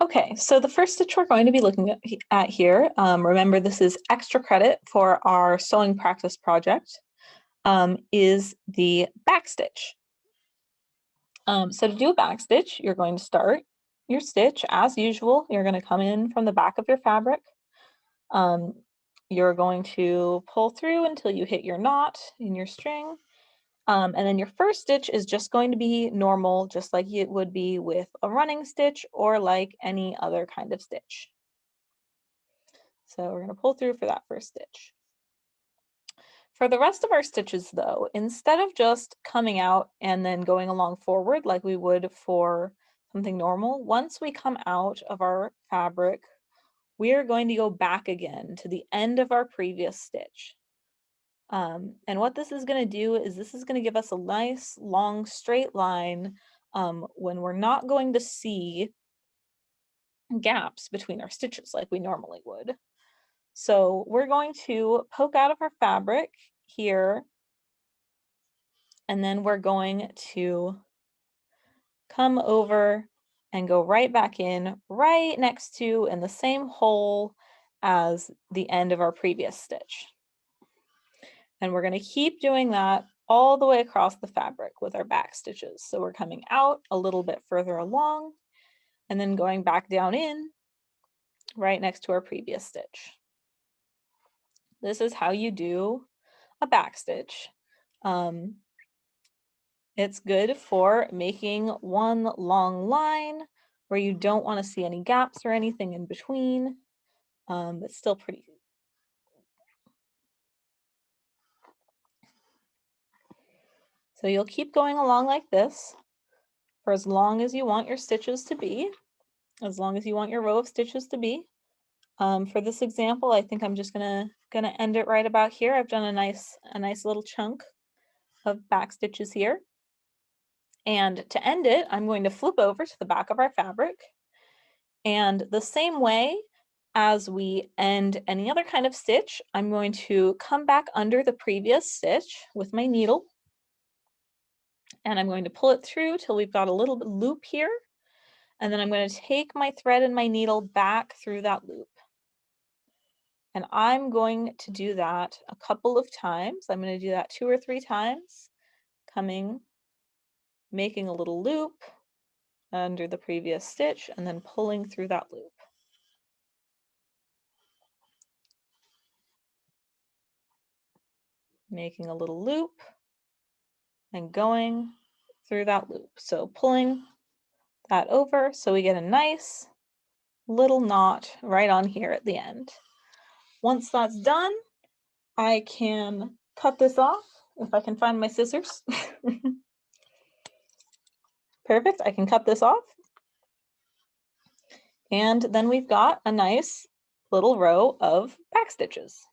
Okay, so the first stitch we're going to be looking at here, remember this is extra credit for our sewing practice project, is the back stitch. So to do a back stitch, you're going to start your stitch as usual. You're going to come in from the back of your fabric. You're going to pull through until you hit your knot in your string. And then your first stitch is just going to be normal, just like it would be with a running stitch or like any other kind of stitch. So we're going to pull through for that first stitch. For the rest of our stitches though, instead of just coming out and then going along forward like we would for something normal, once we come out of our fabric, we are going to go back again to the end of our previous stitch. And what this is going to do is this is going to give us a nice long straight line when we're not going to see gaps between our stitches like we normally would. So we're going to poke out of our fabric here, and then we're going to come over and go right back in right next to in the same hole as the end of our previous stitch. And we're going to keep doing that all the way across the fabric with our back stitches. So we're coming out a little bit further along and then going back down in right next to our previous stitch. This is how you do a back stitch. It's good for making one long line where you don't want to see any gaps or anything in between, but still pretty good. So you'll keep going along like this for as long as you want your stitches to be, as long as you want your row of stitches to be. For this example, I think I'm just gonna end it right about here. I've done a nice little chunk of back stitches here. And to end it, I'm going to flip over to the back of our fabric. And the same way as we end any other kind of stitch, I'm going to come back under the previous stitch with my needle. And I'm going to pull it through till we've got a little bit loop here. And then I'm going to take my thread and my needle back through that loop. And I'm going to do that a couple of times. I'm going to do that 2 or 3 times, making a little loop under the previous stitch and then pulling through that loop. Making a little loop and going through that loop. So pulling that over so we get a nice little knot right on here at the end. Once that's done, I can cut this off if I can find my scissors. Perfect, I can cut this off. And then we've got a nice little row of back stitches.